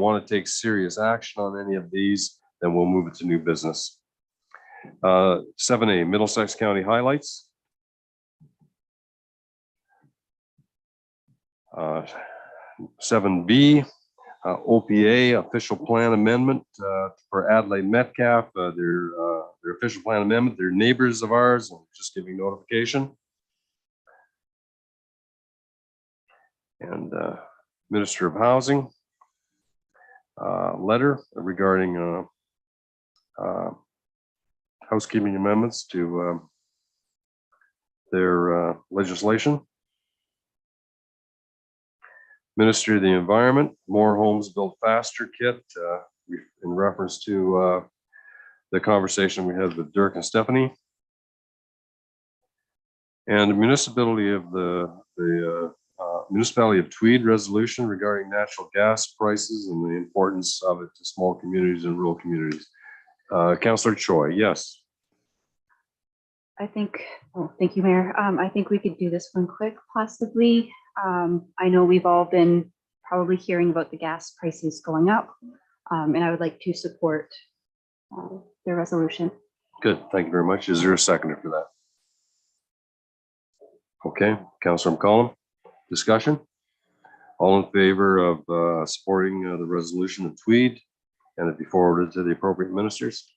want to take serious action on any of these, then we'll move it to new business. 7A, Middlesex County highlights. 7B, OPA official plan amendment for Adelaide Metcalf. Their official plan amendment. They're neighbors of ours, and just giving notification. And Minister of Housing letter regarding housekeeping amendments to their legislation. Ministry of the Environment, more homes built faster kit, in reference to the conversation we had with Dirk and Stephanie. And the municipality of municipality of Tweed resolution regarding natural gas prices and the importance of it to small communities and rural communities. Councillor Choi, yes. I think, oh, thank you, Mayor. I think we could do this one quick, possibly. I know we've all been probably hearing about the gas prices going up, and I would like to support their resolution. Good, thank you very much. Is there a seconder for that? Okay, Councillor McCollum, discussion? All in favor of supporting the resolution of Tweed and it be forwarded to the appropriate ministers?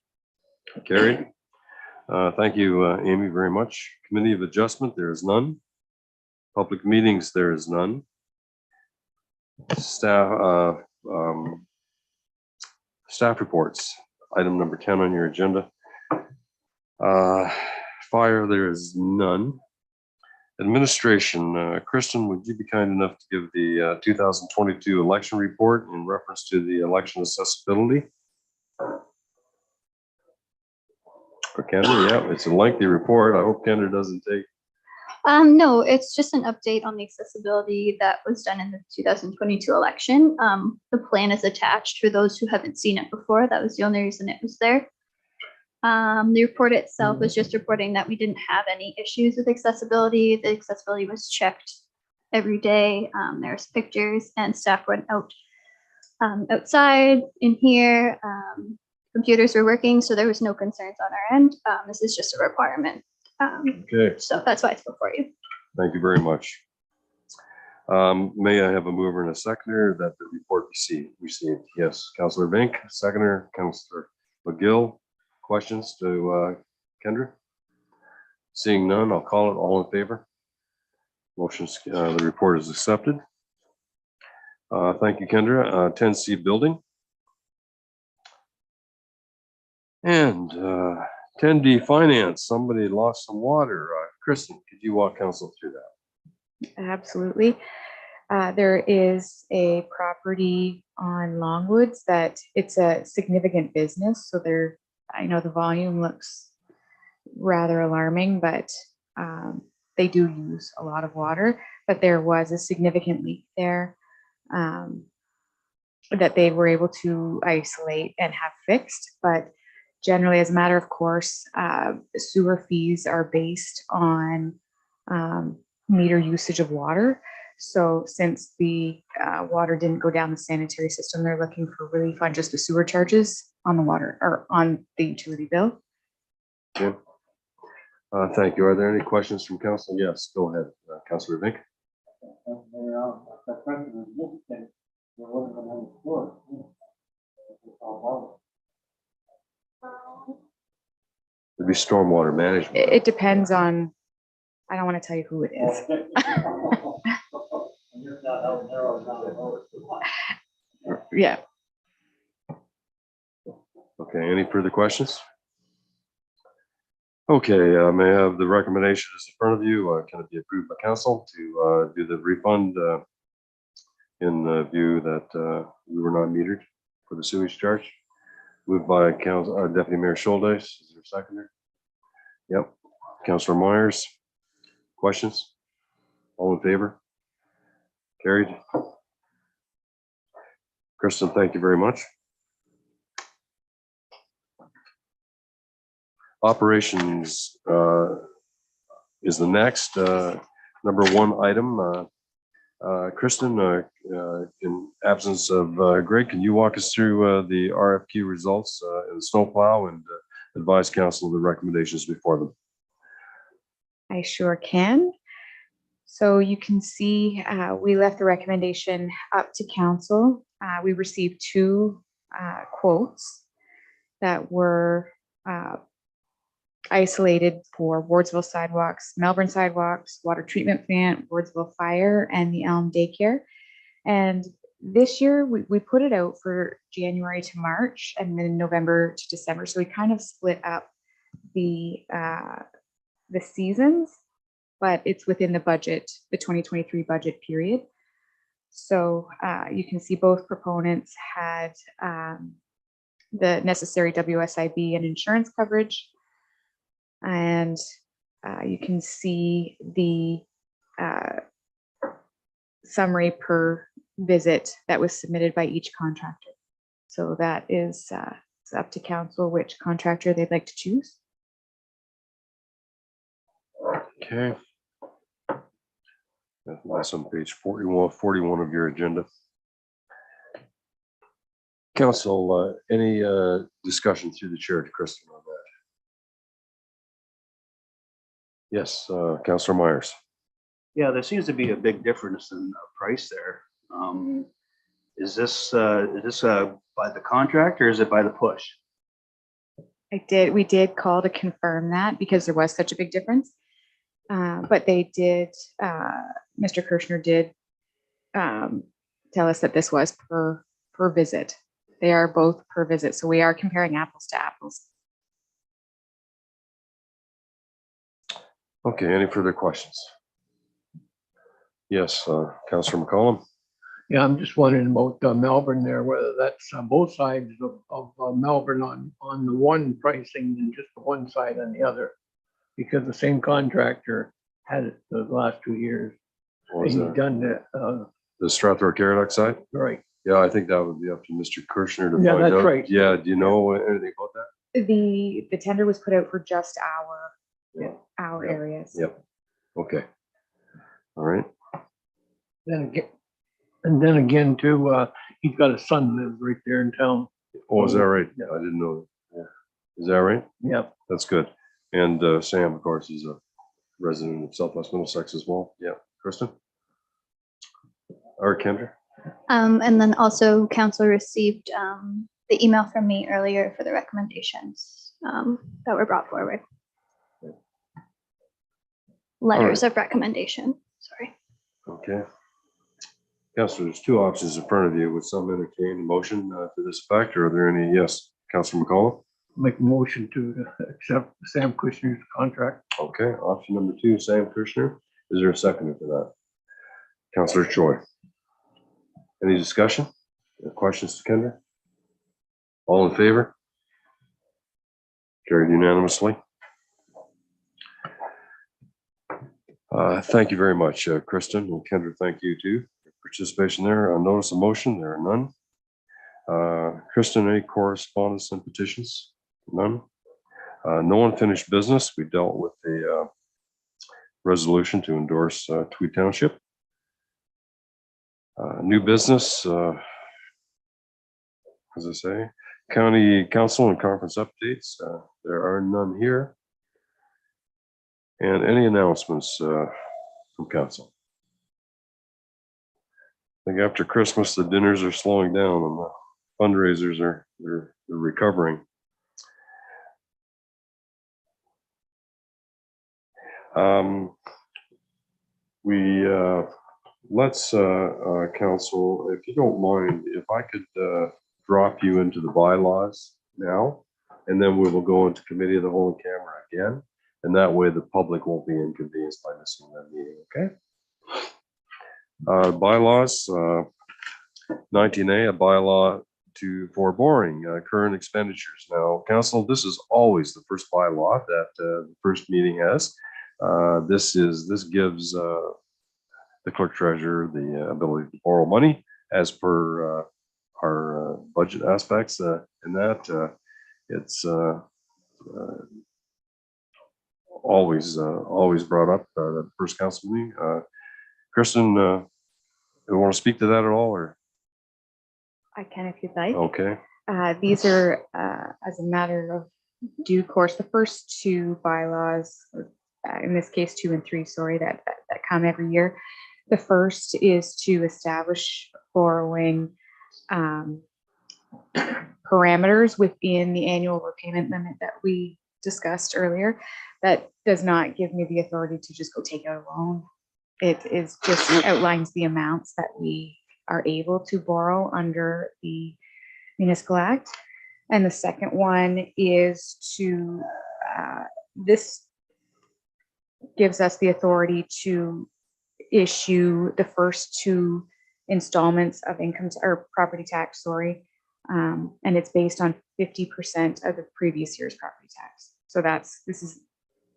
Carried. Thank you, Amy, very much. Committee of Adjustment, there is none. Public meetings, there is none. Staff reports, item number 10 on your agenda. Fire, there is none. Administration, Kristen, would you be kind enough to give the 2022 election report in reference to the election accessibility? For Kendra, yeah, it's a lengthy report. I hope Kendra doesn't take. No, it's just an update on the accessibility that was done in the 2022 election. The plan is attached for those who haven't seen it before. That was the only reason it was there. The report itself was just reporting that we didn't have any issues with accessibility. The accessibility was checked every day. There's pictures and staff went out outside in here. Computers were working, so there was no concerns on our end. This is just a requirement. Okay. So that's why it's before you. Thank you very much. May I have a mover and a seconder that the report received? Yes, Councillor Vink, seconder, Councillor McGill. Questions to Kendra? Seeing none, I'll call it. All in favor? Motion's the report is accepted. Thank you, Kendra. 10C building. And 10D finance. Somebody lost some water. Kristen, could you walk council through that? Absolutely. There is a property on Longwoods that it's a significant business. So I know the volume looks rather alarming, but they do use a lot of water. But there was a significant leak there that they were able to isolate and have fixed. But generally, as a matter of course, the sewer fees are based on meter usage of water. So since the water didn't go down the sanitary system, they're looking for relief on just the sewer charges on the water or on the utility bill. Okay. Thank you. Are there any questions from council? Yes, go ahead, Councillor Vink. It'd be stormwater management. It depends on, I don't want to tell you who it is. Yeah. Okay, any further questions? Okay, may I have the recommendation is in front of you? Can it be approved by council to do the refund in the view that we were not metered for the sewage charge? Moved by Deputy Mayor Schuldeis. Is there a seconder? Yep. Councillor Myers. Questions? All in favor? Carried. Kristen, thank you very much. Operations is the next number one item. Kristen, in absence of Greg, can you walk us through the RFQ results in the snowplow and advise council of the recommendations before them? I sure can. So you can see we left the recommendation up to council. We received two quotes that were isolated for Wardsville sidewalks, Melbourne sidewalks, water treatment plant, Wardsville fire, and the Elm daycare. And this year we put it out for January to March and then November to December. So we kind of split up the seasons, but it's within the budget, the 2023 budget period. So you can see both proponents had the necessary WSIB and insurance coverage. And you can see the summary per visit that was submitted by each contractor. So that is it's up to council which contractor they'd like to choose. Okay. That's on page 41 of your agenda. Council, any discussion through the chair to Kristen on that? Yes, Councillor Myers. Yeah, there seems to be a big difference in price there. Is this by the contract or is it by the push? We did call to confirm that because there was such a big difference. But they did, Mr. Kirshner did tell us that this was per visit. They are both per visit. So we are comparing apples to apples. Okay, any further questions? Yes, Councillor McCollum. Yeah, I'm just wondering about Melbourne there, whether that's both sides of Melbourne on the one pricing and just the one side on the other. Because the same contractor had it the last 2 years. What was He's that? done The Strathroy Caradoc side? right. Yeah, I think that would be up to Mr. Kirshner to Yeah, find that's out. right. Yeah, do you know anything about that? The tender was put out for just Yeah. our Yep. areas. Yep. Okay. All right. Then again too, he's got a son lives right there in town. Oh, is that right? Yeah. I didn't know. Yeah. Is that right? Yep. That's good. And Sam, of course, is a resident of Southwest Middlesex as well. Yeah. Kristen? Or Kendra? And then also council received the email from me earlier for the recommendations that were brought forward. Letters of recommendation, sorry. Okay. Councilor, there's two options in front of you. Would some entertain a motion to this effect, or are there any? Yes, Councilor McCollum. Make a motion to accept Sam Kushner's contract. Okay, option number 2, Sam Kirshner. Is there a seconder for that? Councilor Choi. Any discussion? Or questions to Kendra? All in favor? Carried unanimously. Thank you very much, Kristen, and Kendra. Thank you too for participation there. Notice of motion, there are none. Kristen, any correspondence and petitions? None. No unfinished business. We dealt with the resolution to endorse Tweed Township. New business, as I say, county council and conference updates. There are none here. And any announcements from council? I think after Christmas, the dinners are slowing down and the fundraisers they're recovering. Let's council, if you don't mind, if I could drop you into the bylaws now, and then we will go into committee of the whole and camera again. And that way the public won't be inconvenienced by missing that meeting, okay? Bylaws, 19A, a bylaw for borrowing current expenditures. Now, council, this is always the first bylaw that the first meeting has. This gives the clerk treasurer the ability to borrow money as per our budget aspects, and that it's always brought up at the first council meeting. Kristen You want to speak to that at all, or? I can if you'd like. Okay, These are, as a matter of due course, the first two bylaws, or, in this case, 2 and 3, sorry, that come every year. The first is to establish borrowing parameters within the annual repayment limit that we discussed earlier. That does not give me the authority to just go take out a loan. It is just outlines the amounts that we are able to borrow under the Municipal Act. And the second one is to, this gives us the authority to issue the first 2 installments of income or property tax, sorry. And it's based on 50% of the previous year's property tax. So this is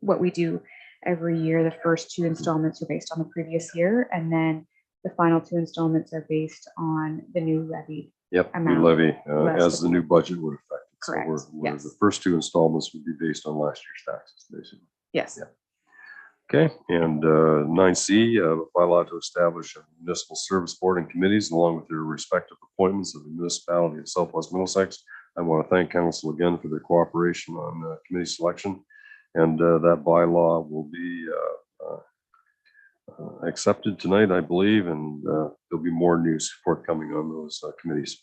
what we do every year. The first 2 installments are based on the previous year, and then the final 2 installments are based on the new levy. yep, we Amount levy less as the than- new budget would affect. it. So Correct, we're yes. The first 2 installments would be based on last year's taxes, basically. Yes. Yeah. Okay, and 9C, bylaw to establish a municipal service board and committees along with their respective appointments of the municipality of Southwest Middlesex. I want to thank council again for their cooperation on committee selection, and that bylaw will be accepted tonight, I believe, and there'll be more news forthcoming on those committees.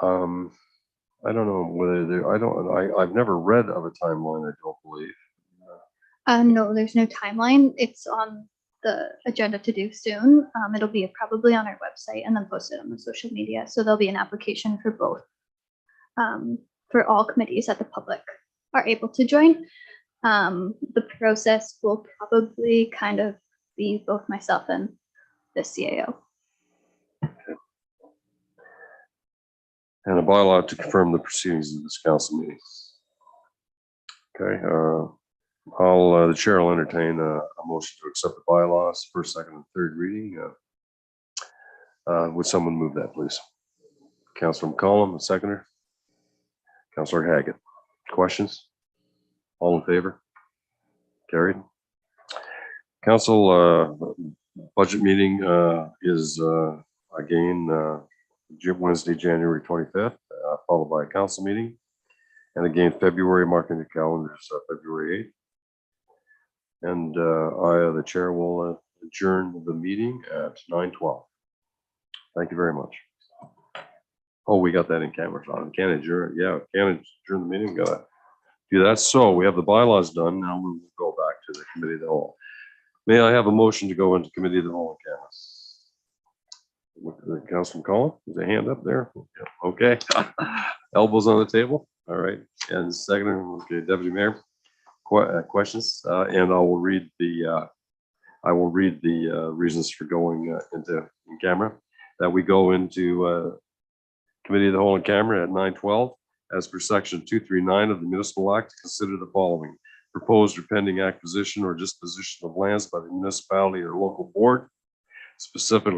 I don't know whether there, I've never read of a timeline, I don't believe. No, there's no timeline. It's on the agenda to do soon. It'll be probably on our website and then posted on the social media. So there'll be an application for both, for all committees that the public are able to join. The process will probably kind of be both myself and the CAO. And a bylaw to confirm the proceedings of this council meeting. Okay, the chair will entertain a motion to accept the bylaws, first, second, and third reading. Would someone move that, please? Councilor McCollum, the seconder. Councilor Haggett. Questions? All in favor? Carried. Council budget meeting is again Wednesday, January 25th, followed by a council meeting. And again, February, marking the calendars, February 8th. And I, the chair, will adjourn the meeting at 9:12. Thank you very much. Oh, we got that in camera. Can adjourn. Yeah, can adjourn the meeting. Gotta do that. So we have the bylaws done. Now we will go back to the committee of the whole. May I have a motion to go into committee of the whole in camera? Councilman Collin, there's a hand up there. Okay. Elbows on the table. All right. And second, okay, Deputy Mayor, questions? And I will read the reasons for going into in camera. That we go into committee of the whole in camera at 9:12, as per section 239 of the Municipal Act, to consider the following: proposed or pending acquisition or disposition of lands by the municipality or local board, specifically